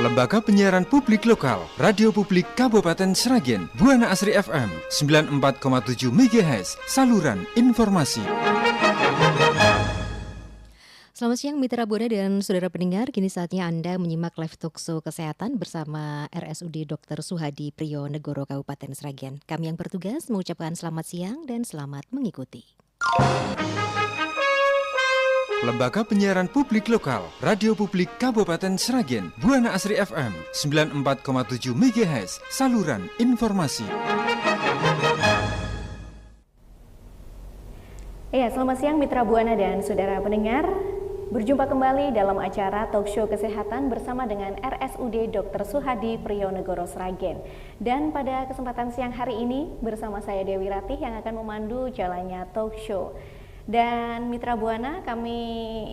Lembaga Penyiaran Publik Lokal, Radio Publik Kabupaten Sragen, Buana Asri FM 94,7 MHz, saluran informasi. Selamat siang Mitra Buana dan saudara pendengar, kini saatnya Anda menyimak live talkshow kesehatan bersama RSUD Dr. Suhadi Priyo-Negoro Kabupaten Sragen. Kami yang bertugas mengucapkan selamat siang dan selamat mengikuti. Lembaga Penyiaran Publik Lokal, Radio Publik Kabupaten Sragen, Buana Asri FM 94,7 MHz, saluran informasi. Ya, selamat siang Mitra Buana dan saudara pendengar. Berjumpa kembali dalam acara talkshow kesehatan bersama dengan RSUD Dr. Suhadi Priyo-Negoro Sragen. Dan pada kesempatan siang hari ini bersama saya Dewi Ratih yang akan memandu jalannya talkshow. Dan Mitra Buana, kami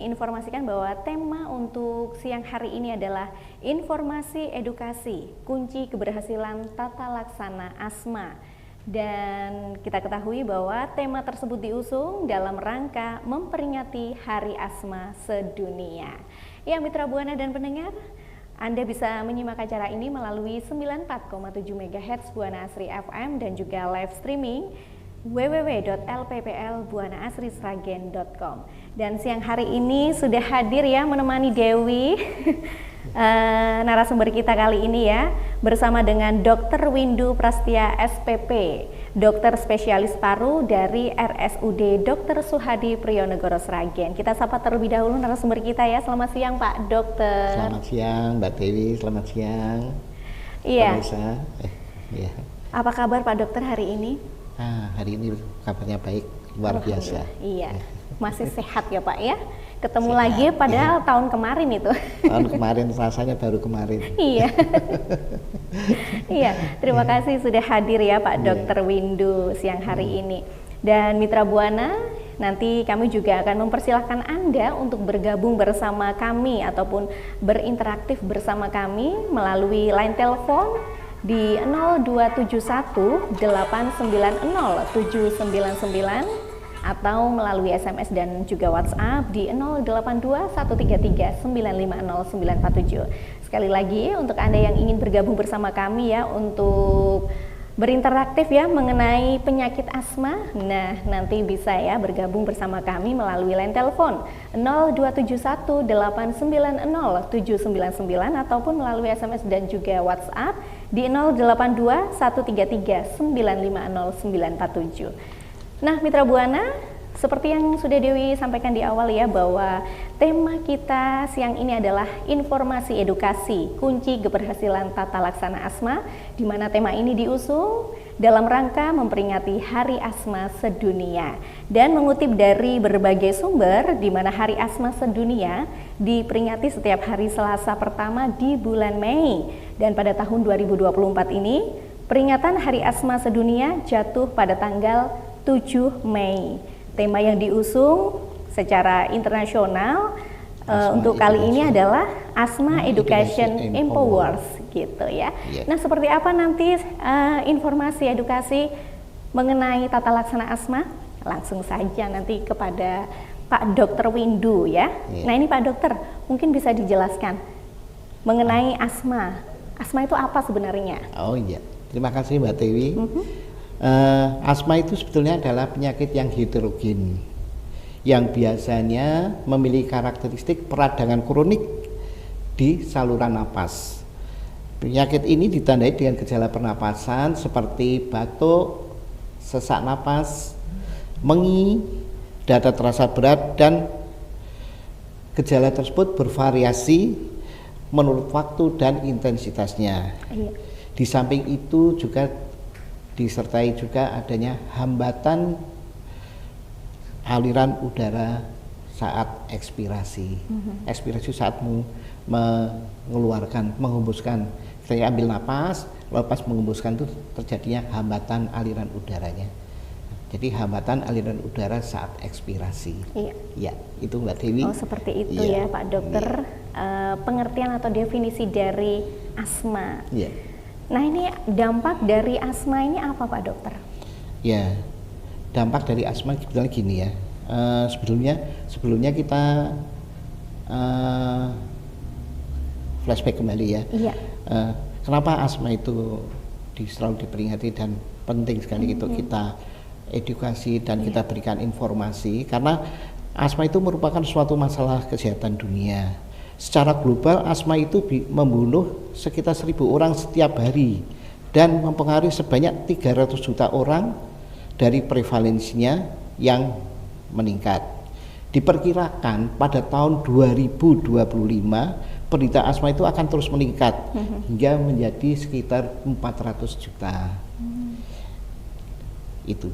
informasikan bahwa tema untuk siang hari ini adalah informasi edukasi, kunci keberhasilan tata laksana asma. Dan kita ketahui bahwa tema tersebut diusung dalam rangka memperingati Hari Asma Sedunia. Ya Mitra Buana dan pendengar, Anda bisa menyimak acara ini melalui 94,7 MHz Buana Asri FM dan juga live streaming www.lpplbuanaasrisragen.com. Dan siang hari ini sudah hadir ya menemani Dewi narasumber kita kali ini ya, bersama dengan Dr. Windu Prastia SPP, dokter spesialis paru dari RSUD Dr. Suhadi Priyo-Negoro Sragen. Kita sapa terlebih dahulu narasumber kita ya. Selamat siang Pak Dokter. Selamat siang Mbak Dewi, selamat siang. Iya. Ya. Apa kabar Pak Dokter hari ini? Hari ini kabarnya baik, luar biasa. Iya, masih sehat ya Pak ya. Ketemu sehat, lagi padahal iya. Tahun kemarin itu. Tahun kemarin, rasanya baru kemarin. Iya. Iya, terima kasih sudah hadir ya Pak Dr. Windu siang hari ini. Dan Mitra Buana, nanti kami juga akan mempersilahkan Anda untuk bergabung bersama kami ataupun berinteraktif bersama kami melalui line telepon di 0271 890 799 atau melalui SMS dan juga WhatsApp di 082 133 950 947. Sekali lagi untuk Anda yang ingin bergabung bersama kami ya untuk berinteraktif ya mengenai penyakit asma. Nah, nanti bisa ya bergabung bersama kami melalui line telepon 0271 890 799 ataupun melalui SMS dan juga WhatsApp di 082 133 950 947. Nah, Mitra Buana, seperti yang sudah Dewi sampaikan di awal ya, bahwa tema kita siang ini adalah informasi edukasi, kunci keberhasilan tata laksana asma, di mana tema ini diusung dalam rangka memperingati Hari Asma Sedunia. Dan mengutip dari berbagai sumber, di mana Hari Asma Sedunia diperingati setiap hari Selasa pertama di bulan Mei. Dan pada tahun 2024 ini, peringatan Hari Asma Sedunia jatuh pada tanggal 7 Mei. Tema yang diusung secara internasional untuk kali ini adalah Asma Education Empowers gitu ya. Nah, seperti apa nanti informasi edukasi mengenai tata laksana asma? Langsung saja nanti kepada Pak Dr. Windu ya. Nah, ini Pak Dokter, mungkin bisa dijelaskan mengenai asma. Asma itu apa sebenarnya? Oh iya, terima kasih Mbak Dewi. Asma itu sebetulnya adalah penyakit yang heterogen yang biasanya memiliki karakteristik peradangan kronik di saluran napas. Penyakit ini ditandai dengan gejala pernapasan seperti batuk, sesak napas, mengi, dada terasa berat, dan gejala tersebut bervariasi menurut waktu dan intensitasnya. Di samping itu juga disertai juga adanya hambatan aliran udara saat ekspirasi. Ekspirasi saat mengeluarkan, menghembuskan. Saya ambil napas, lepas menghembuskan itu terjadinya hambatan aliran udaranya. Jadi hambatan aliran udara saat ekspirasi. Iya. Ya, itu Mbak Dewi. Oh, seperti itu ya Pak Dokter. Pengertian atau definisi dari asma. Iya. Nah, ini dampak dari asma ini apa Pak Dokter? Ya, dampak dari asma sebetulnya gini ya. Sebelumnya kita flashback kembali ya. Iya. Kenapa asma itu selalu diperingati dan penting sekali itu kita edukasi dan kita berikan informasi, karena asma itu merupakan suatu masalah kesehatan dunia. Secara global asma itu membunuh sekitar 1.000 orang setiap hari dan mempengaruhi sebanyak 300 juta orang dari prevalensinya yang meningkat. Diperkirakan pada tahun 2025 penderita asma itu akan terus meningkat hingga menjadi sekitar 400 juta. Itu.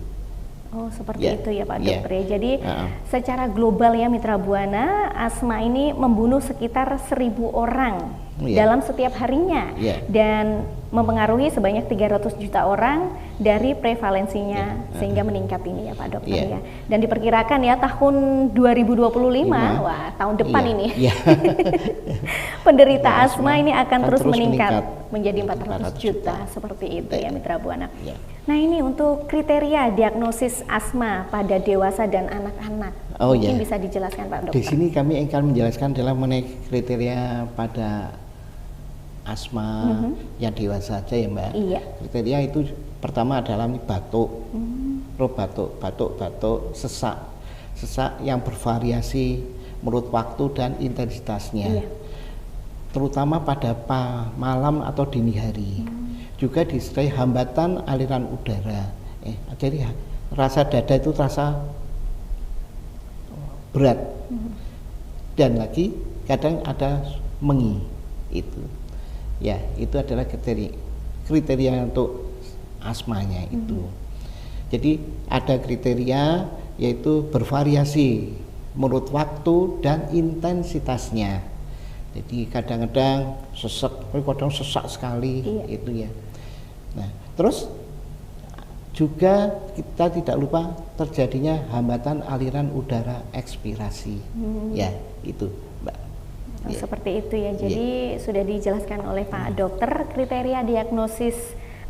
Oh, seperti itu ya Pak Dokter ya. Jadi secara global ya Mitra Buana, asma ini membunuh sekitar 1.000 orang dalam setiap harinya dan mempengaruhi sebanyak 300 juta orang dari prevalensinya sehingga meningkat ini ya Pak Dokter ya. Dan diperkirakan ya tahun 2025, wah tahun depan ini penderita asma ini akan terus meningkat menjadi 400 juta seperti itu ya Mitra Buana. Nah ini untuk kriteria diagnosis asma pada dewasa dan anak-anak, mungkin bisa dijelaskan Pak Dokter. Di sini kami akan menjelaskan dalam mengenai kriteria pada asma yang dewasa saja ya Mbak. Kriteria itu pertama adalah batuk, batuk, sesak yang bervariasi menurut waktu dan intensitasnya, terutama pada malam atau dini hari. Juga disertai hambatan aliran udara. Jadi rasa dada itu terasa berat dan lagi kadang ada mengi itu. Ya, itu adalah kriteria untuk asmanya itu. Jadi ada kriteria yaitu bervariasi menurut waktu dan intensitasnya. Jadi kadang-kadang kadang sesak sekali itu ya. Nah, terus juga kita tidak lupa terjadinya hambatan aliran udara ekspirasi. Ya, itu Mbak. Seperti itu ya. Jadi sudah dijelaskan oleh Pak Dokter kriteria diagnosis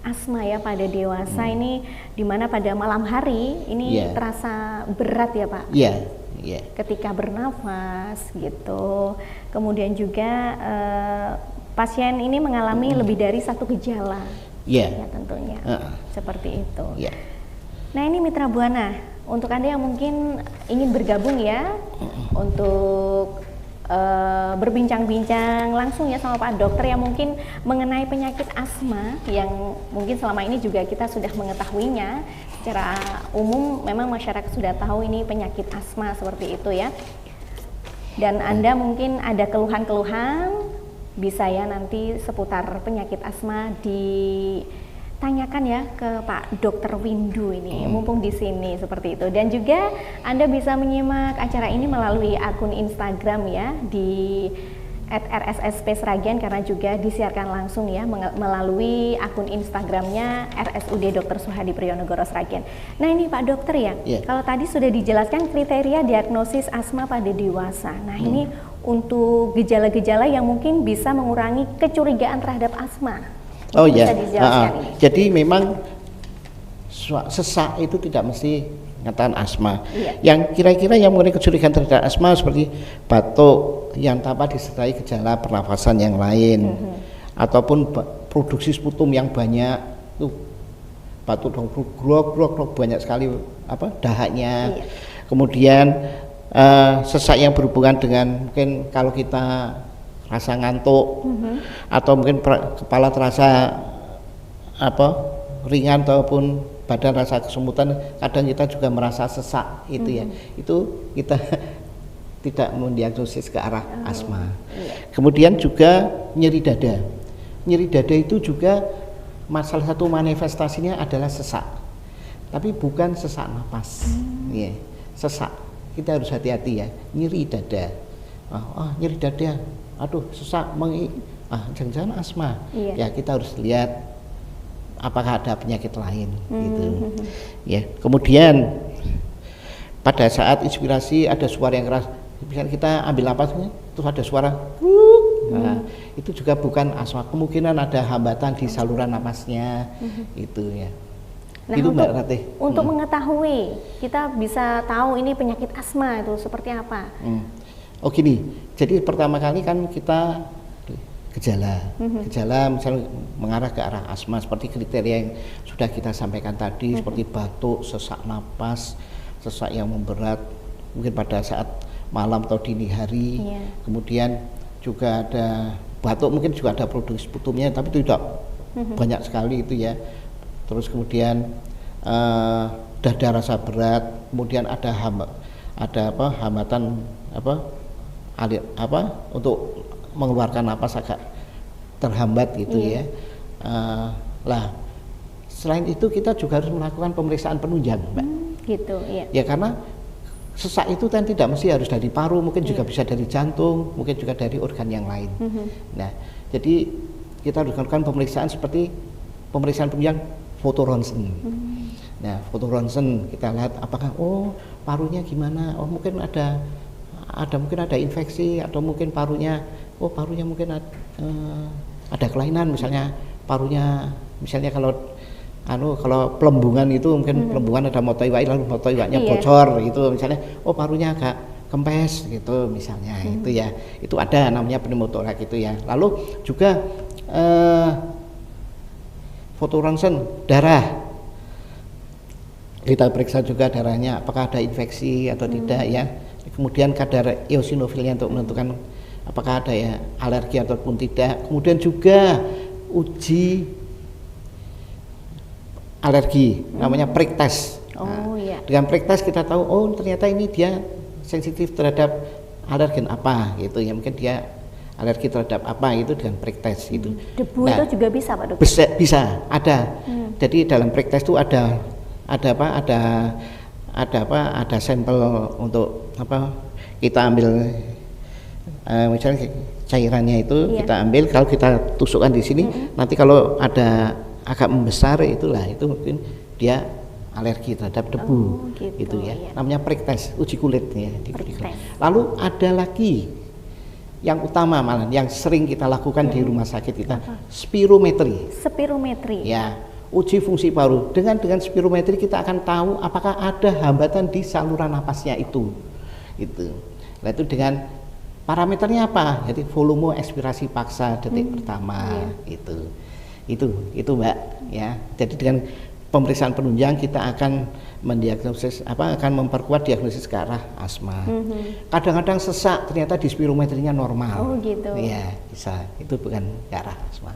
asma ya pada dewasa ini, dimana pada malam hari ini terasa berat ya Pak. Ketika bernafas gitu. Kemudian juga pasien ini mengalami lebih dari satu gejala. Ya tentunya. Seperti itu. Nah ini Mitra Buana, untuk Anda yang mungkin ingin bergabung ya untuk berbincang-bincang langsung ya sama Pak Dokter yang mungkin mengenai penyakit asma yang mungkin selama ini juga kita sudah mengetahuinya. Secara umum memang masyarakat sudah tahu ini penyakit asma seperti itu ya. Dan Anda mungkin ada keluhan-keluhan, bisa ya nanti seputar penyakit asma ditanyakan ya ke Pak Dokter Windu ini, mumpung di sini seperti itu. Dan juga Anda bisa menyimak acara ini melalui akun Instagram ya di @rssp Sragen, karena juga disiarkan langsung ya melalui akun Instagramnya RSUD Dr. Suhadi Priyonegoro Sragen. Nah ini Pak Dokter ya, kalau tadi sudah dijelaskan kriteria diagnosis asma pada dewasa. Nah ini untuk gejala-gejala yang mungkin bisa mengurangi kecurigaan terhadap asma. Bisa dijelaskan ini. Jadi memang sesak itu tidak mesti nyatakan asma. Yang kira-kira yang mengenai kecurigaan terhadap asma seperti batuk yang tanpa disertai gejala pernafasan yang lain, ataupun produksi sputum yang banyak, tuh batuk dong grok banyak sekali dahaknya. Kemudian sesak yang berhubungan dengan mungkin kalau kita rasa ngantuk, atau mungkin kepala terasa ringan ataupun badan rasa kesemutan, kadang kita juga merasa sesak itu ya. Itu kita tidak mendiagnosis ke arah asma. Kemudian juga nyeri dada. Nyeri dada itu juga salah satu manifestasinya adalah sesak. Tapi bukan sesak napas. Sesak. Kita harus hati-hati ya. Nyeri dada. Nyeri dada. Aduh, sesak jangan-jangan asma. Ya, kita harus lihat apakah ada penyakit lain gitu. Ya. Kemudian pada saat inspirasi ada suara yang keras, misalnya kita ambil napasnya terus ada suara nah, itu juga bukan asma, kemungkinan ada hambatan di saluran napasnya itu ya. Nah, itu untuk, Mbak Ratih. Untuk mengetahui kita bisa tahu ini penyakit asma itu seperti apa? Oh gini, jadi pertama kali kan kita gejala misalnya mengarah ke arah asma seperti kriteria yang sudah kita sampaikan tadi, seperti batuk, sesak napas, sesak yang memberat mungkin pada saat malam atau dini hari, kemudian juga ada batuk, mungkin juga ada produksi sputumnya tapi itu tidak banyak sekali itu ya. Terus kemudian dada rasa berat, kemudian ada hambatan untuk mengeluarkan napas agak terhambat gitu ya. Lah selain itu kita juga harus melakukan pemeriksaan penunjang, Mbak. Gitu ya. Ya karena sesak itu kan tidak mesti harus dari paru, mungkin juga bisa dari jantung, mungkin juga dari organ yang lain. Nah, jadi kita harus melakukan pemeriksaan seperti pemeriksaan penunjang foto ronsen. Nah, foto ronsen kita lihat apakah parunya gimana? Mungkin ada infeksi atau mungkin parunya mungkin ada kelainan, misalnya parunya kalau pelembungan itu mungkin pelembungan ada motoiwai lalu motoiwainya bocor gitu misalnya, parunya agak kempes gitu misalnya, itu ya, itu ada namanya pneumotorak gitu ya. Lalu juga foto ronsen darah, kita periksa juga darahnya apakah ada infeksi atau tidak ya. Kemudian kadar eosinofilnya untuk menentukan apakah ada ya alergi ataupun tidak. Kemudian juga uji alergi, namanya prick test. Dengan prick test kita tahu ternyata ini dia sensitif terhadap alergen apa gitu ya, mungkin dia alergi terhadap apa, itu dengan prick test itu. Debu itu juga bisa Pak Dokter? Bisa ada. Jadi dalam prick test itu ada sampel untuk kita ambil misalnya cairannya itu kita ambil, kalau kita tusukkan di sini nanti kalau ada agak membesar itu mungkin dia alergi terhadap debu gitu ya. Namanya prick test, uji kulit ya. Lalu ada lagi yang utama malah yang sering kita lakukan di rumah sakit kita, spirometri. Ya, uji fungsi paru. Dengan spirometri kita akan tahu apakah ada hambatan di saluran napasnya itu. Nah itu dengan parameternya apa? Jadi volume ekspirasi paksa detik pertama itu Mbak ya. Jadi dengan pemeriksaan penunjang kita akan mendiagnosis akan memperkuat diagnosis ke arah asma. Kadang-kadang sesak ternyata di spirometrinya normal. Oh gitu. Iya, bisa. Itu bukan ke arah asma.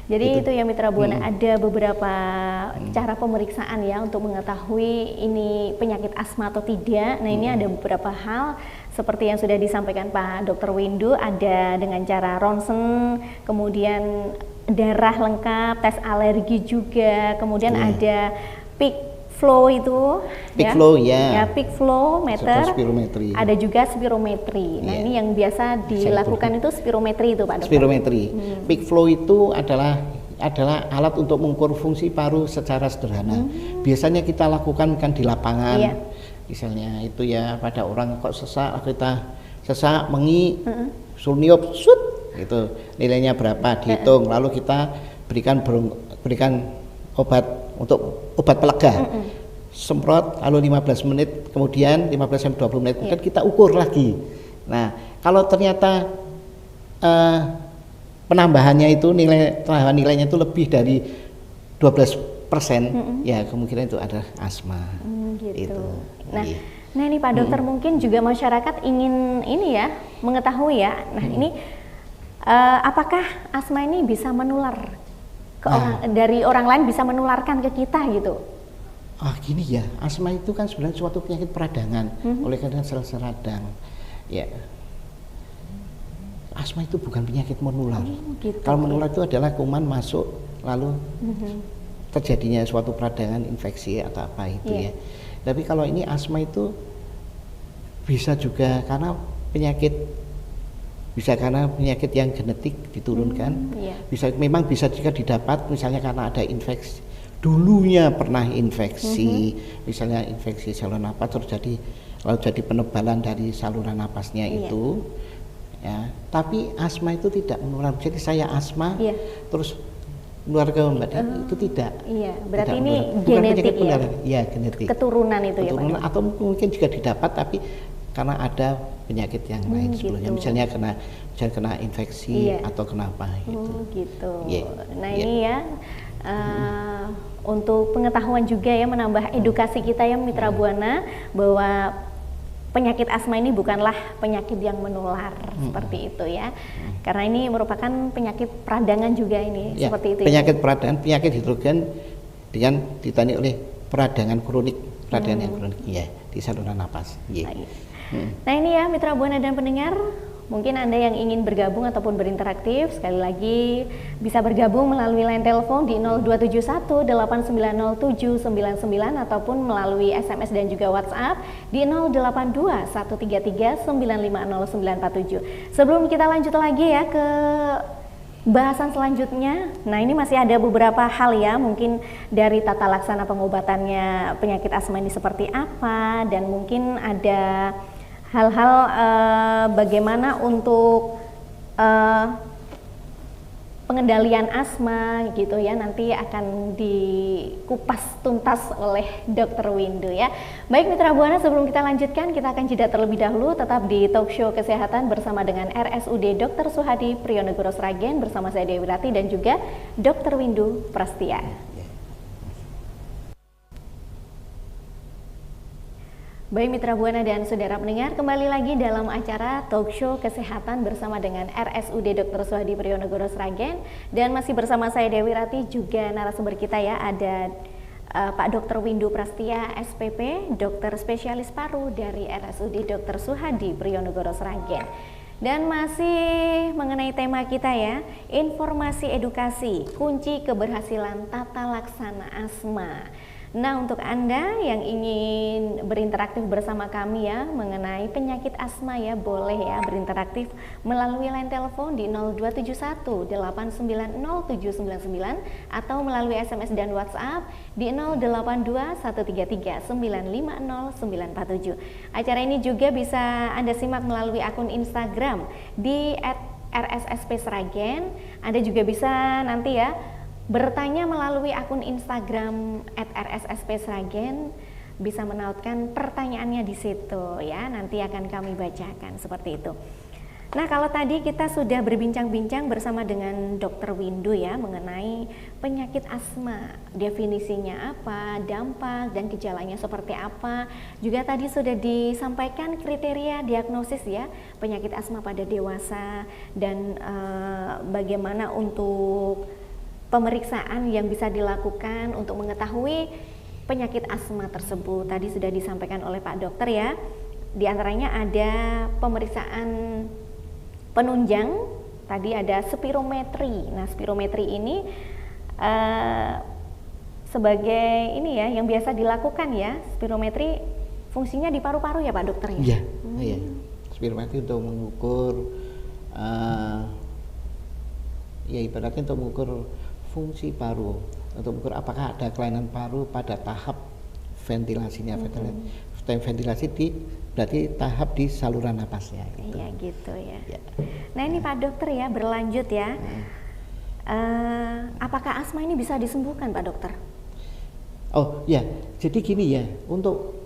Jadi itu ya Mitra Buana, ada beberapa cara pemeriksaan ya untuk mengetahui ini penyakit asma atau tidak. Nah ini ada beberapa hal seperti yang sudah disampaikan Pak Dr. Windu, ada dengan cara ronsen, kemudian darah lengkap, tes alergi juga, kemudian ada peak flow itu, peak flow meter, ada juga spirometri. Nah ini yang biasa dilakukan itu spirometri itu Pak Dokter. Spirometri, peak flow itu adalah alat untuk mengukur fungsi paru secara sederhana. Biasanya kita lakukan kan di lapangan, misalnya itu ya pada orang kok sesak, kita sesak, mengi, sulniup, itu nilainya berapa dihitung, lalu kita berikan obat pelega, semprot lalu 15 menit kemudian 15-20 menit kemudian kita ukur lagi. Nah kalau ternyata penambahannya itu nilainya itu lebih dari 12%, ya kemungkinan itu ada asma. Gitu. Nah ini Pak Dokter, mungkin juga masyarakat ingin mengetahui ya. Nah ini apakah asma ini bisa menular dari orang lain, bisa menularkan ke kita gitu? Gini ya, asma itu kan sebenarnya suatu penyakit peradangan, oleh karena sel-sel radang. Ya, asma itu bukan penyakit menular. Kalau menular itu adalah kuman masuk lalu terjadinya suatu peradangan, infeksi atau apa itu ya. Tapi kalau ini asma itu bisa juga karena penyakit yang genetik diturunkan, memang bisa juga didapat misalnya karena ada infeksi, dulunya pernah infeksi, misalnya infeksi saluran napas lalu jadi penebalan dari saluran napasnya itu ya. Tapi asma itu tidak menular, jadi saya asma terus menular ke Mbak Dewi, itu tidak. Berarti tidak ini menular. genetik genetik, keturunan itu keturunan, ya Pak? atau mungkin juga didapat tapi karena ada penyakit yang lain sebelumnya, gitu. misalnya kena infeksi Iya. atau kenapa gitu. Gitu. Iya. Nah Iya. ini ya untuk pengetahuan juga ya, menambah edukasi kita ya Mitra Buana, bahwa penyakit asma ini bukanlah penyakit yang menular seperti itu ya, karena ini merupakan penyakit peradangan juga ini, Ya, seperti itu. penyakit peradangan, penyakit hidrogen dengan ditandai oleh peradangan kronik, peradangan yang kronik ya di saluran napas. Ya. Baik. Nah ini ya Mitra Buana dan pendengar, mungkin Anda yang ingin bergabung ataupun berinteraktif, sekali lagi bisa bergabung melalui line telepon di 0271 890799 ataupun melalui SMS dan juga WhatsApp di 082 133 950 947. Sebelum kita lanjut lagi ya ke bahasan selanjutnya, nah ini masih ada beberapa hal ya, mungkin dari tata laksana pengobatannya penyakit asma ini seperti apa, dan mungkin ada hal-hal bagaimana untuk pengendalian asma gitu ya, nanti akan dikupas tuntas oleh Dr. Windu ya. Baik Mitra Buana, sebelum kita lanjutkan, kita akan jeda terlebih dahulu, tetap di Talk Show Kesehatan bersama dengan RSUD Dr. Suhadi Priyonegoro Sragen, bersama saya Dewi Rati dan juga Dr. Windu Prastia. Baik Mitra Buana dan saudara pendengar, kembali lagi dalam acara Talk Show Kesehatan bersama dengan RSUD Dr. Suhadi Priyonegoro Sragen, dan masih bersama saya Dewi Rati, juga narasumber kita ya, ada Pak Dr. Windu Prastia SPP, dokter spesialis paru dari RSUD Dr. Suhadi Priyonegoro Sragen. Dan masih mengenai tema kita ya, informasi edukasi, kunci keberhasilan tata laksana asma. Nah, untuk Anda yang ingin berinteraktif bersama kami ya mengenai penyakit asma ya, boleh ya berinteraktif melalui line telepon di 0271 890799 atau melalui SMS dan WhatsApp di 082 133 950 947. Acara ini juga bisa Anda simak melalui akun Instagram di @rssp Sragen. Anda juga bisa nanti ya bertanya melalui akun Instagram @rssp Sragen, bisa menautkan pertanyaannya di situ ya, nanti akan kami bacakan seperti itu. Nah, kalau tadi kita sudah berbincang-bincang bersama dengan Dr. Windu ya mengenai penyakit asma, definisinya apa, dampak dan gejalanya seperti apa. Juga tadi sudah disampaikan kriteria diagnosis ya penyakit asma pada dewasa, dan bagaimana untuk pemeriksaan yang bisa dilakukan untuk mengetahui penyakit asma tersebut. Tadi sudah disampaikan oleh Pak Dokter ya. Di antaranya ada pemeriksaan penunjang, tadi ada spirometri. Nah, spirometri ini sebagai ini ya yang biasa dilakukan ya. Spirometri fungsinya di paru-paru ya Pak Dokter ya? Iya, iya. Spirometri untuk mengukur ya ibaratnya untuk mengukur fungsi paru, untuk mengukur apakah ada kelainan paru pada tahap ventilasinya. Ventilasi berarti tahap di saluran napasnya gitu. Iya gitu ya. Ya. Nah ini Pak Dokter ya, berlanjut ya. Apakah asma ini bisa disembuhkan Pak Dokter? Oh ya, jadi gini ya, untuk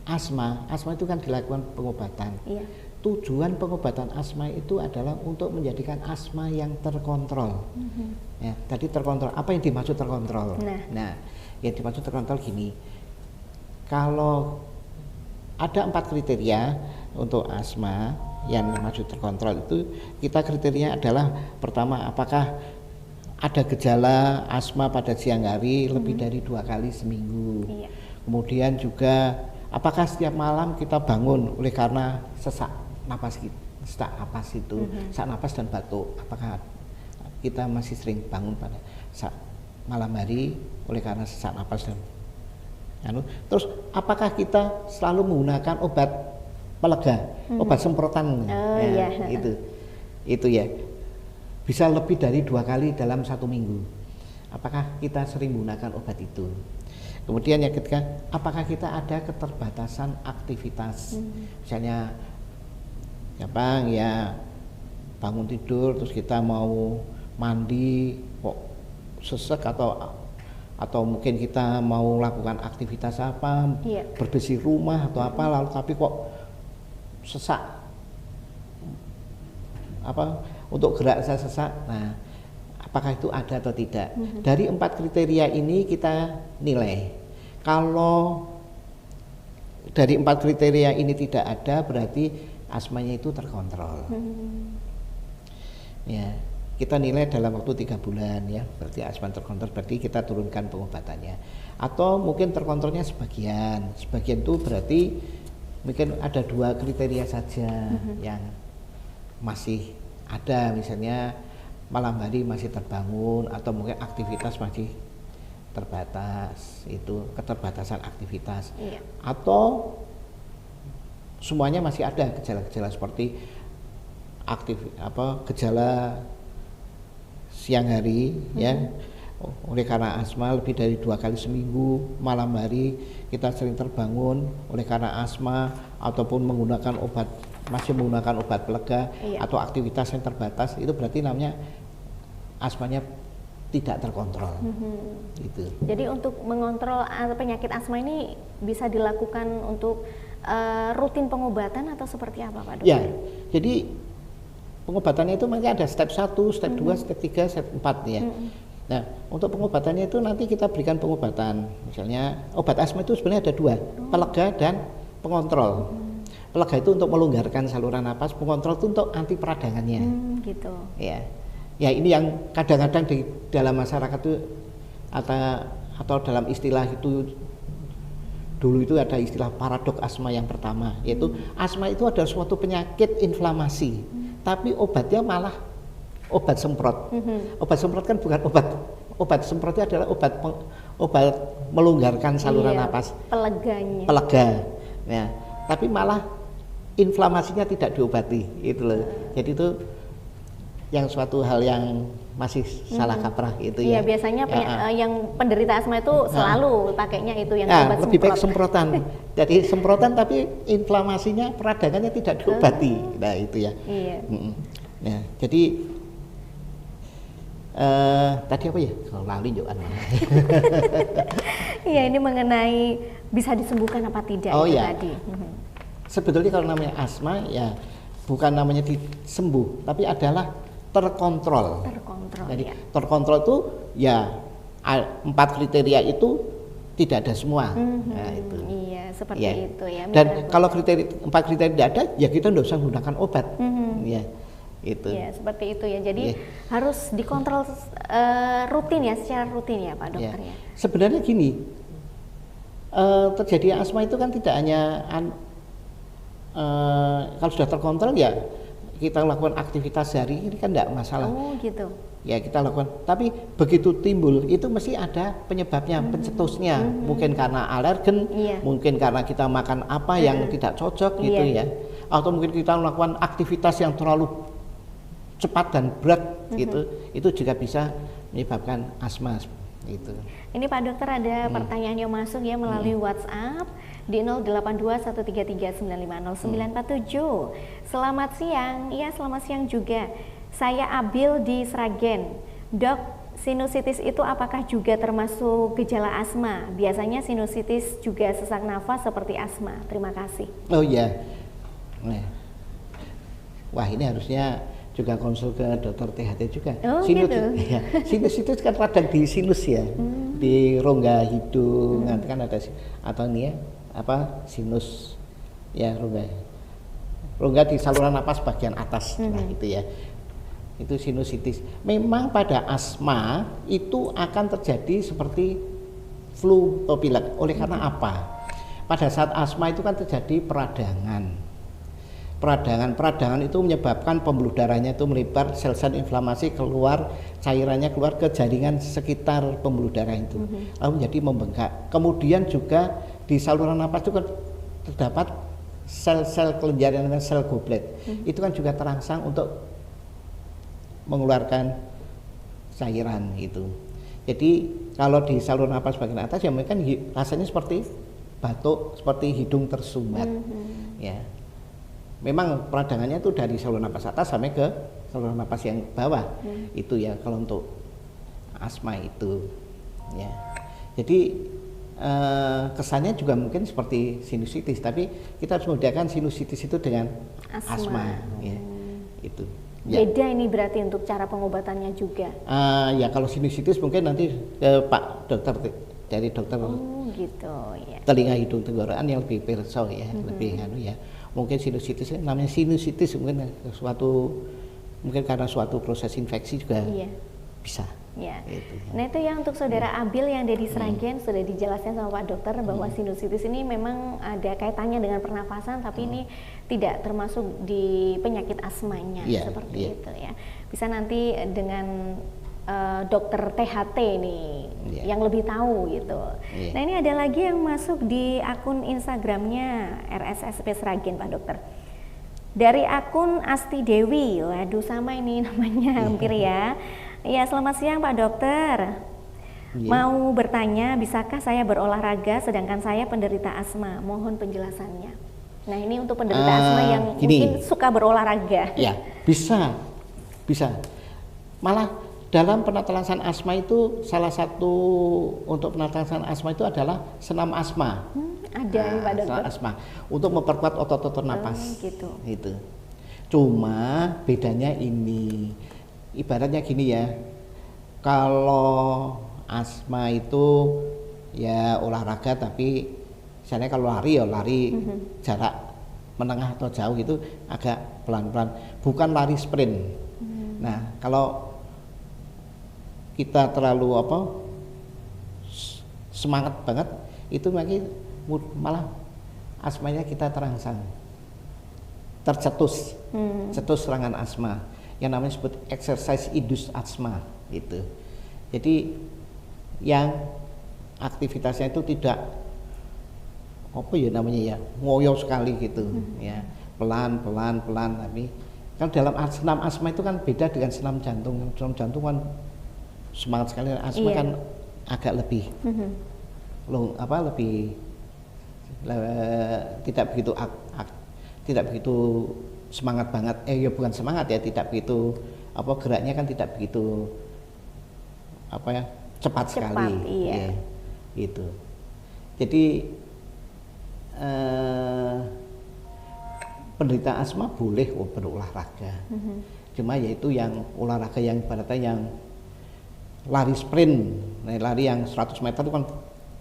asma itu kan dilakukan pengobatan. Iya. Tujuan pengobatan asma itu adalah untuk menjadikan asma yang terkontrol. Ya, tadi terkontrol. Apa yang dimaksud terkontrol? Nah, yang dimaksud terkontrol gini. Kalau ada 4 kriteria untuk asma yang dimaksud terkontrol itu, kita kriteria adalah pertama, apakah ada gejala asma pada siang hari lebih dari 2 kali seminggu. Iya. Kemudian juga apakah setiap malam kita bangun oleh karena sesak napas itu, sesak napas itu, sesak napas dan batuk. Apakah kita masih sering bangun pada saat malam hari oleh karena sesak napas dan terus apakah kita selalu menggunakan obat pelega, obat semprotan? Iya. Itu ya. Bisa lebih dari 2 kali dalam 1 minggu. Apakah kita sering menggunakan obat itu? Kemudian yang ketiga, apakah kita ada keterbatasan aktivitas? Misalnya gampang ya, bangun tidur terus kita mau mandi kok sesek atau atau mungkin kita mau lakukan aktivitas apa, bersih rumah atau apa, lalu tapi kok sesak, apa untuk gerak saya sesak. Nah, apakah itu ada atau tidak? Dari 4 kriteria ini kita nilai. Kalau dari 4 kriteria ini tidak ada, berarti asmanya itu terkontrol. Ya, kita nilai dalam waktu 3 bulan ya, berarti asma terkontrol, berarti kita turunkan pengobatannya. Atau mungkin terkontrolnya sebagian itu berarti mungkin ada 2 kriteria saja yang masih ada, misalnya malam hari masih terbangun atau mungkin aktivitas masih terbatas, itu keterbatasan aktivitas. Atau semuanya masih ada gejala-gejala seperti gejala siang hari ya, oleh karena asma lebih dari 2 kali seminggu, malam hari kita sering terbangun oleh karena asma, ataupun masih menggunakan obat pelega atau aktivitas yang terbatas, itu berarti namanya asmanya tidak terkontrol. Gitu. Jadi untuk mengontrol penyakit asma ini bisa dilakukan untuk rutin pengobatan atau seperti apa, Pak Dokter? Ya, jadi pengobatannya itu mungkin ada step 1, step 2, step 3, step 4 ya. Nah, untuk pengobatannya itu nanti kita berikan pengobatan. Misalnya obat asma itu sebenarnya ada 2, pelega dan pengontrol. Pelega itu untuk melonggarkan saluran napas, pengontrol itu untuk anti peradangannya. Gitu. Ya. Ya, ini yang kadang-kadang di dalam masyarakat itu atau dalam istilah itu dulu itu ada istilah paradok asma yang pertama, yaitu asma itu adalah suatu penyakit inflamasi, tapi obatnya malah obat semprot. Obat semprot kan bukan obat semprotnya adalah obat melonggarkan saluran napas, pelega. Ya, tapi malah inflamasinya tidak diobati, itu loh. Jadi itu yang suatu hal yang masih salah kaprah itu ya. Iya, biasanya yang penderita asma itu selalu pakainya itu yang obat lebih semprot. baik semprotan. Jadi semprotan tapi inflamasinya, peradangannya tidak diobati. Nah, itu ya. Iya. Nah, jadi tadi apa ya? Kalau lali Joan. Iya, ini mengenai bisa disembuhkan apa tidak tadi. Sebetulnya kalau namanya asma ya bukan namanya disembuh, tapi adalah terkontrol. Jadi terkontrol itu ya 4 kriteria itu tidak ada semua. Nah, itu. Iya, seperti itu ya. Dan kalau 4 kriteria tidak ada, ya kita tidak usah menggunakan obat. Ya, itu. Ya, seperti itu ya. Jadi harus dikontrol rutin ya, secara rutin ya, Pak Dokter ya. Sebenarnya gini, terjadi asma itu kan tidak hanya kalau sudah terkontrol ya kita lakukan aktivitas sehari ini kan tidak masalah. Oh gitu. Ya kita lakukan, tapi begitu timbul itu mesti ada penyebabnya, pencetusnya. Mungkin karena alergen, mungkin karena kita makan apa yang tidak cocok gitu ya, atau mungkin kita melakukan aktivitas yang terlalu cepat dan berat gitu, itu juga bisa menyebabkan asma gitu. Ini Pak Dokter ada pertanyaan yang masuk ya melalui WhatsApp di 082133950947. Selamat siang. Iya, selamat siang juga. Saya Abil di Sragen. Dok, sinusitis itu apakah juga termasuk gejala asma? Biasanya sinusitis juga sesak nafas seperti asma. Terima kasih. Oh iya. Wah, ini harusnya juga konsul ke dokter THT juga. Oh gitu. Ya, sinusitis kan radang di sinus ya, di rongga hidung, nanti kan ada atau nih ya, sinus ya, rongga di saluran napas bagian atas, nah itu ya, itu sinusitis. Memang pada asma itu akan terjadi seperti flu atau pilek. Oleh karena apa? Pada saat asma itu kan terjadi peradangan itu menyebabkan pembuluh darahnya itu melebar, sel-sel inflamasi keluar, cairannya keluar ke jaringan sekitar pembuluh darah itu, lalu menjadi membengkak. Kemudian juga di saluran napas itu kan terdapat sel-sel kelenjar yang namanya sel goblet, itu kan juga terangsang untuk mengeluarkan cairan itu. Jadi kalau di saluran napas bagian atas ya mungkin rasanya seperti batuk, seperti hidung tersumbat. Ya. Memang peradangannya itu dari saluran napas atas sampai ke saluran napas yang bawah. Itu ya kalau untuk asma itu. Ya. Jadi kesannya juga mungkin seperti sinusitis, tapi kita harus membedakan sinusitis itu dengan asma, ya. Itu. Ya. Beda ini berarti untuk cara pengobatannya juga. Ya kalau sinusitis mungkin nanti ke Pak Dokter dari dokter gitu ya. telinga hidung tenggorokan yang lebih perso ya, lebih ya. Mungkin sinusitis namanya sinusitis mungkin karena suatu proses infeksi juga bisa. Ya. Nah itu yang untuk saudara Abil yang ada di Sragen sudah dijelaskan sama Pak Dokter bahwa sinusitis ini memang ada kaitannya dengan pernafasan, tapi ini tidak termasuk di penyakit asmanya seperti itu ya. Bisa nanti dengan dokter THT nih yang lebih tahu gitu. Nah ini ada lagi yang masuk di akun Instagramnya RSSP Sragen Pak Dokter. Dari akun Asti Dewi, waduh sama ini namanya hampir ya. Ya, selamat siang Pak Dokter. Mau bertanya, bisakah saya berolahraga sedangkan saya penderita asma? Mohon penjelasannya. Nah, ini untuk penderita asma yang mungkin suka berolahraga. Ya, bisa. Malah dalam penatelasan asma itu salah satu untuk penatelasan asma itu adalah senam asma. Ada Pak Dokter. Senam asma untuk memperkuat otot-otot napas. Gitu. Cuma bedanya ini. Ibaratnya gini ya, kalau asma itu ya olahraga, tapi misalnya kalau lari jarak menengah atau jauh itu agak pelan-pelan, bukan lari sprint. Nah kalau kita terlalu semangat banget itu malah asmanya kita terangsang, tercetus serangan asma. Yang namanya disebut exercise induced asthma itu. Jadi yang aktivitasnya itu tidak ngoyo sekali gitu ya, pelan tapi kan dalam senam asma itu kan beda dengan senam jantung. Senam jantung kan semangat sekali, asma kan agak lebih tidak begitu semangat banget, bukan semangat ya, tidak begitu geraknya kan tidak begitu cepat sekali, gitu. Jadi penderita asma boleh berolahraga, cuma yaitu yang olahraga yang ibaratnya yang lari sprint, lari yang 100 meter itu kan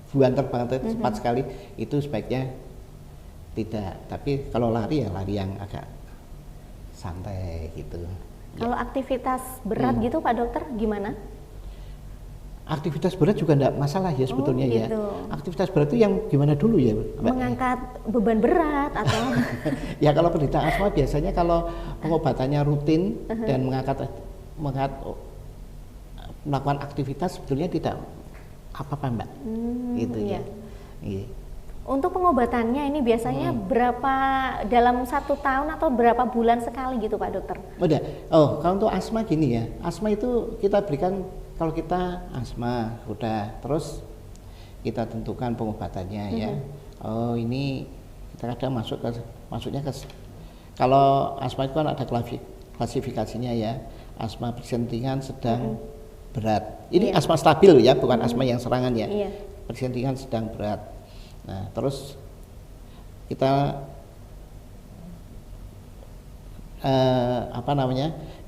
buanter banget cepat sekali, itu sebaiknya tidak. Tapi kalau lari ya lari yang agak santai gitu. Kalau aktivitas berat gitu Pak Dokter gimana? Aktivitas berat juga enggak masalah ya sebetulnya gitu. Ya. Aktivitas berat itu yang gimana dulu ya, Mbak? Mengangkat beban berat atau? Ya kalau penderita asma biasanya kalau pengobatannya rutin dan melakukan aktivitas sebetulnya tidak apa-apa Mbak. Gitu ya. Iya. Untuk pengobatannya ini biasanya berapa dalam 1 tahun atau berapa bulan sekali gitu Pak Dokter? Udah. Kalau untuk asma gini ya, asma itu kita berikan kalau kita asma udah, terus kita tentukan pengobatannya ya. Ini kita kadang masuknya ke kalau asma itu kan ada klasifikasinya ya. Asma bersentingan, sedang, berat. Ini asma stabil ya, bukan asma yang serangan ya. Bersentingan, sedang, berat. Nah, terus kita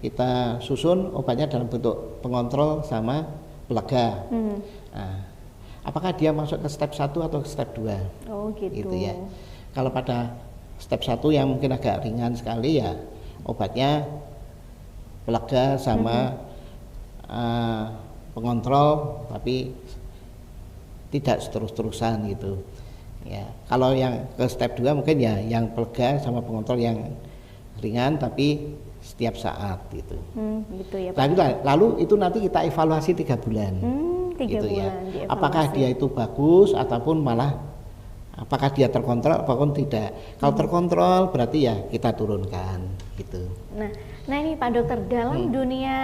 kita susun obatnya dalam bentuk pengontrol sama pelega. Nah, apakah dia masuk ke step 1 atau ke step 2? Oh gitu. Gitu ya. Kalau pada step 1 yang mungkin agak ringan sekali ya obatnya pelega sama pengontrol, tapi tidak terus-terusan gitu. Ya, kalau yang ke step 2 mungkin ya yang pelega sama pengontrol yang ringan tapi setiap saat gitu. Gitu ya Pak. Lalu itu nanti kita evaluasi 3 bulan. 3 gitu bulan ya. dievaluasi. Apakah dia itu bagus ataupun malah apakah dia terkontrol ataupun tidak. Kalau terkontrol berarti ya kita turunkan gitu. Nah ini Pak Dokter, dalam dunia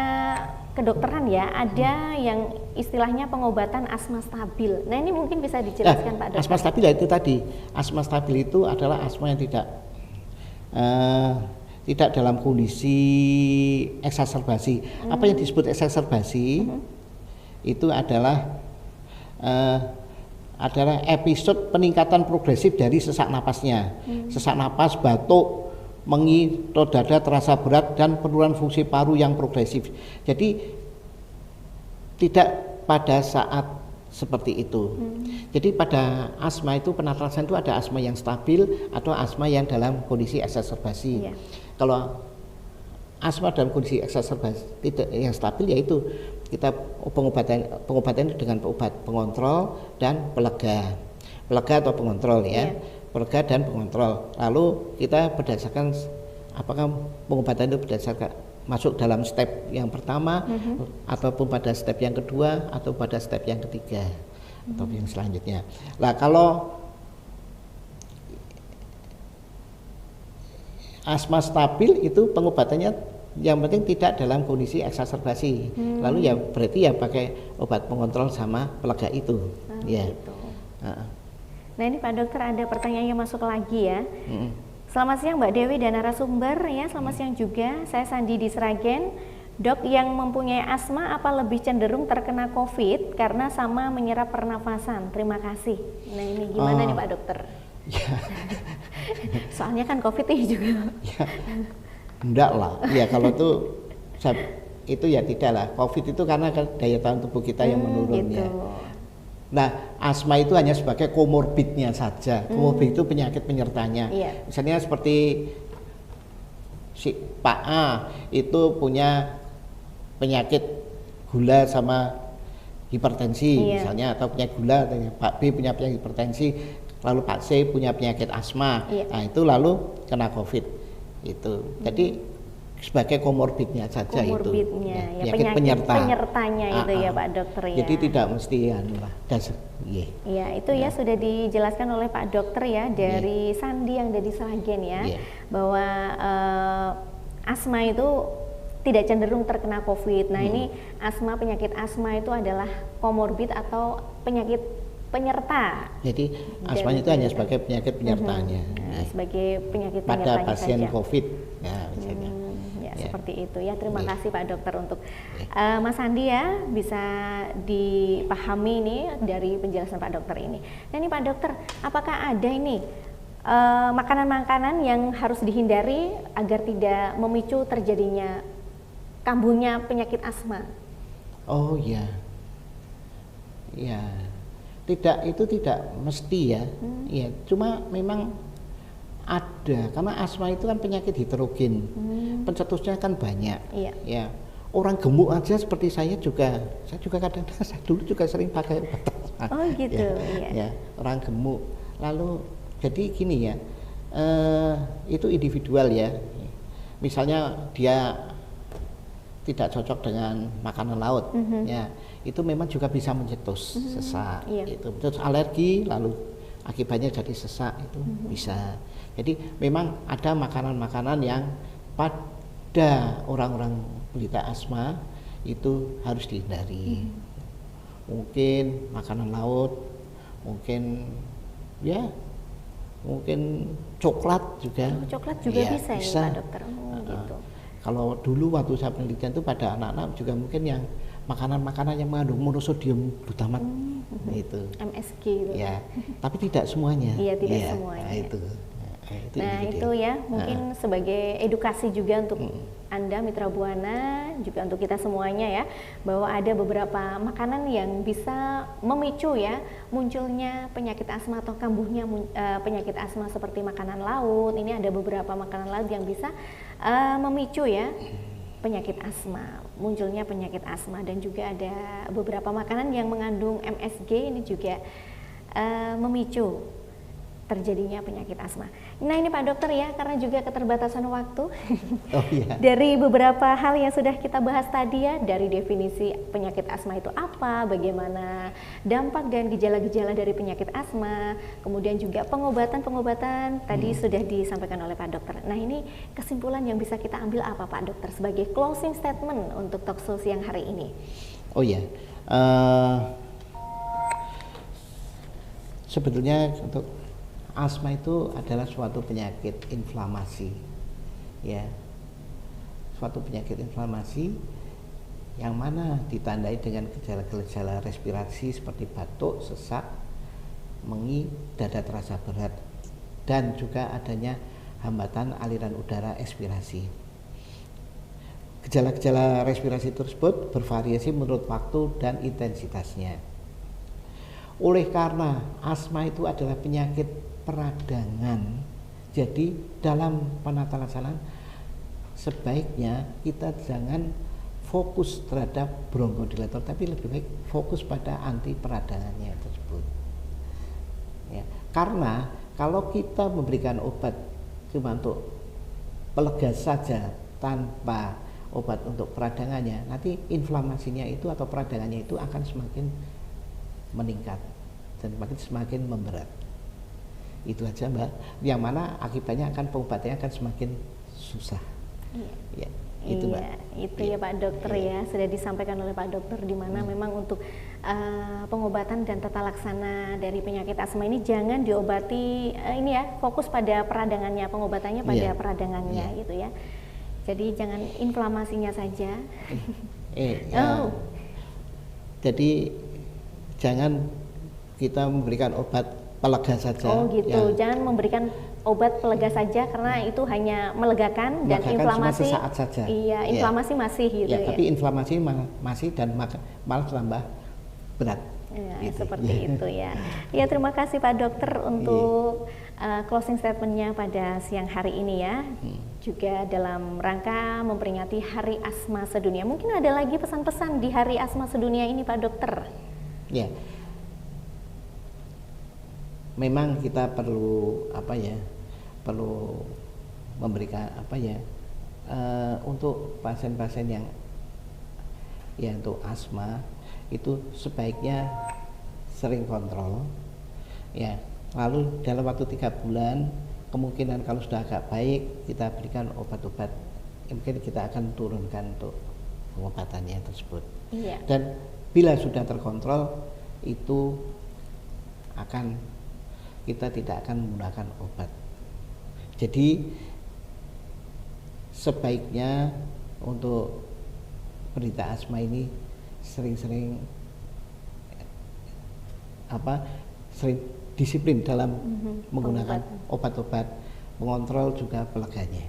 kedokteran ya ada yang istilahnya pengobatan asma stabil. Nah ini mungkin bisa dijelaskan Pak Dokter. Asma stabil ya itu tadi. Asma stabil itu adalah asma yang tidak dalam kondisi eksaserbasi. Apa yang disebut eksaserbasi itu adalah adalah episode peningkatan progresif dari sesak napasnya. Sesak napas, batuk, mengi, dada terasa berat, dan penurunan fungsi paru yang progresif. Jadi tidak pada saat seperti itu. Jadi pada asma itu penatasan itu ada asma yang stabil atau asma yang dalam kondisi eksaserbasi. Kalau asma dalam kondisi eksaserbasi tidak yang stabil, yaitu kita pengobatan dengan obat pengontrol dan pelega atau pengontrol ya. Pelega dan pengontrol. Lalu kita berdasarkan apakah pengobatan itu berdasarkan masuk dalam step yang pertama ataupun pada step yang kedua atau pada step yang ketiga atau yang selanjutnya. Nah, kalau asma stabil itu pengobatannya yang penting tidak dalam kondisi eksaserbasi. Lalu ya berarti ya pakai obat pengontrol sama pelega itu. Gitu. Nah, ini Pak Dokter ada pertanyaan yang masuk lagi ya. Selamat siang Mbak Dewi dan narasumber ya. Selamat siang juga. Saya Sandi di Sragen. Dok, yang mempunyai asma apa lebih cenderung terkena COVID karena sama menyerap pernafasan? Terima kasih. Nah, ini gimana nih Pak Dokter? Ya. Soalnya kan COVID ini juga. Ya. Enggak lah. Ya kalau itu ya tidak lah. COVID itu karena daya tahan tubuh kita yang menurun ya. Nah, asma itu hanya sebagai komorbidnya saja. Komorbid itu penyakit penyertanya. Misalnya seperti si Pak A itu punya penyakit gula sama hipertensi misalnya, atau punya gula, Pak B punya penyakit hipertensi, lalu Pak C punya penyakit asma. Nah, itu lalu kena COVID itu. Jadi sebagai komorbidnya saja itu ya, penyakit penyertanya itu ya Pak Dokter ya. Jadi tidak mesti ya itu ya sudah dijelaskan oleh Pak Dokter ya dari Sandi yang dari Sragen ya, bahwa asma itu tidak cenderung terkena COVID. Nah, ini asma, penyakit asma itu adalah komorbid atau penyakit penyerta. Jadi asma itu hanya sebagai penyakit penyertanya. Sebagai penyakit pada penyertanya pasien saja. COVID ya misalnya. Seperti itu ya. Terima kasih Pak Dokter untuk Mas Andi ya, bisa dipahami ini dari penjelasan Pak Dokter ini. Nah, ini Pak Dokter, apakah ada ini makanan-makanan yang harus dihindari agar tidak memicu terjadinya kambuhnya penyakit asma? Oh ya, ya itu tidak mesti ya. Ya, cuma memang ada, karena asma itu kan penyakit heterogen, pencetusnya kan banyak. Ya, orang gemuk aja seperti saya juga kadang-kadang saya dulu juga sering pakai obat asma. Oh gitu. Ya, orang gemuk. Lalu jadi gini ya, itu individual ya. Misalnya dia tidak cocok dengan makanan laut, ya itu memang juga bisa mencetus sesak. Itu terus alergi, lalu akibatnya jadi sesak itu bisa. Jadi memang ada makanan-makanan yang pada orang-orang penderita asma itu harus dihindari. Mungkin makanan laut, mungkin coklat juga. Coklat juga ya, bisa ya Pak Dokter. Gitu. Kalau dulu waktu saya penelitian itu pada anak-anak juga mungkin yang makanan-makanan yang mengandung monosodium glutamat itu MSG gitu. Ya, tapi tidak semuanya. Iya, tidak semuanya. Nah, itu ya mungkin sebagai edukasi juga untuk Anda Mitra Buana, juga untuk kita semuanya ya, bahwa ada beberapa makanan yang bisa memicu ya munculnya penyakit asma atau kambuhnya penyakit asma, seperti makanan laut. Ini ada beberapa makanan laut yang bisa memicu ya penyakit asma, munculnya penyakit asma, dan juga ada beberapa makanan yang mengandung MSG ini juga memicu terjadinya penyakit asma. Nah, ini Pak Dokter ya, karena juga keterbatasan waktu. Dari beberapa hal yang sudah kita bahas tadi ya, dari definisi penyakit asma itu apa, bagaimana dampak dan gejala-gejala dari penyakit asma, kemudian juga pengobatan-pengobatan tadi sudah disampaikan oleh Pak Dokter. Nah, ini kesimpulan yang bisa kita ambil apa Pak Dokter sebagai closing statement untuk talkshow siang hari ini? Oh ya, sebetulnya untuk asma itu adalah suatu penyakit inflamasi, ya, suatu penyakit inflamasi yang mana ditandai dengan gejala-gejala respirasi seperti batuk, sesak, mengi, dada terasa berat, dan juga adanya hambatan aliran udara ekspirasi. Gejala-gejala respirasi tersebut bervariasi menurut waktu dan intensitasnya. Oleh karena asma itu adalah penyakit peradangan, jadi dalam penata laksanaan sebaiknya kita jangan fokus terhadap bronchodilator, tapi lebih baik fokus pada anti peradangannya tersebut. Ya, karena kalau kita memberikan obat cuma untuk pelega saja tanpa obat untuk peradangannya, nanti inflamasinya itu atau peradangannya itu akan semakin meningkat dan semakin memberat. Itu aja Mbak, yang mana akibatnya akan pengobatannya akan semakin susah. Ya, itu Mbak. Itu ya Pak Dokter ya, sudah disampaikan oleh Pak Dokter di mana memang untuk pengobatan dan tata laksana dari penyakit asma ini jangan diobati ini ya, fokus pada peradangannya, pengobatannya pada peradangannya gitu ya. Jadi jangan inflamasinya saja. Jadi jangan kita memberikan obat pelega saja. Oh gitu, jangan memberikan obat pelega saja karena itu hanya melegakan dan inflamasi cuma sesaat saja. Iya, inflamasi masih gitu ya. Tapi inflamasi masih dan malah tambah berat. Ya, gitu. Seperti itu ya. Ya, terima kasih Pak Dokter untuk closing statementnya pada siang hari ini ya. Juga dalam rangka memperingati Hari Asma Sedunia. Mungkin ada lagi pesan-pesan di Hari Asma Sedunia ini Pak Dokter? Ya. Memang kita perlu perlu memberikan untuk pasien-pasien yang untuk asma itu sebaiknya sering kontrol ya, lalu dalam waktu 3 bulan kemungkinan kalau sudah agak baik kita berikan obat-obat, mungkin kita akan turunkan untuk pengobatannya tersebut. Dan bila sudah terkontrol itu kita tidak akan menggunakan obat. Jadi sebaiknya untuk penderita asma ini sering disiplin dalam menggunakan obat-obat, mengontrol juga peleganya.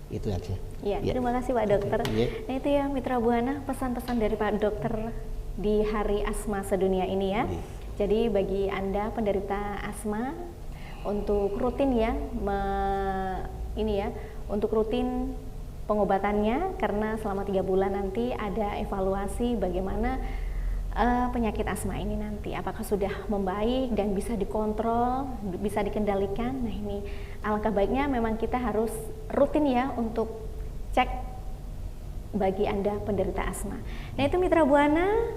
Itu aja. Terima kasih Pak Dokter. Nah itu ya Mitra Buana, pesan-pesan dari Pak Dokter di Hari Asma Sedunia ini ya. Jadi bagi Anda penderita asma untuk rutin ya untuk rutin pengobatannya, karena selama 3 bulan nanti ada evaluasi bagaimana penyakit asma ini nanti apakah sudah membaik dan bisa dikontrol, bisa dikendalikan. Nah ini alangkah baiknya memang kita harus rutin ya untuk cek bagi Anda penderita asma. Nah itu Mitra Buana.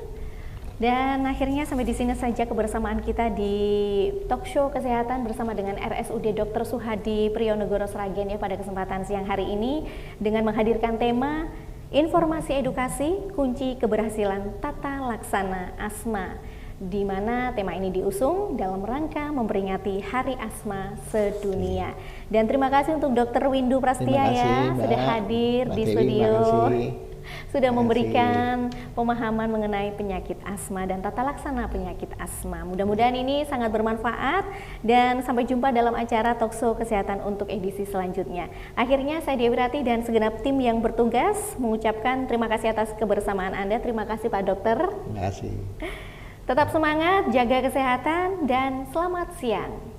Dan akhirnya sampai di sini saja kebersamaan kita di talk show kesehatan bersama dengan RSUD Dr. Suhadi Priyo-Negoro Sragen ya pada kesempatan siang hari ini dengan menghadirkan tema informasi edukasi kunci keberhasilan tata laksana asma, di mana tema ini diusung dalam rangka memperingati Hari Asma Sedunia. Dan terima kasih untuk Dr. Windu Prastia ya sudah hadir di studio. Sudah memberikan pemahaman mengenai penyakit asma dan tata laksana penyakit asma. Mudah-mudahan ini sangat bermanfaat dan sampai jumpa dalam acara Talkshow Kesehatan untuk edisi selanjutnya. Akhirnya saya Dewi Rati dan segenap tim yang bertugas mengucapkan terima kasih atas kebersamaan Anda. Terima kasih Pak Dokter. Terima kasih. Tetap semangat, jaga kesehatan dan selamat siang.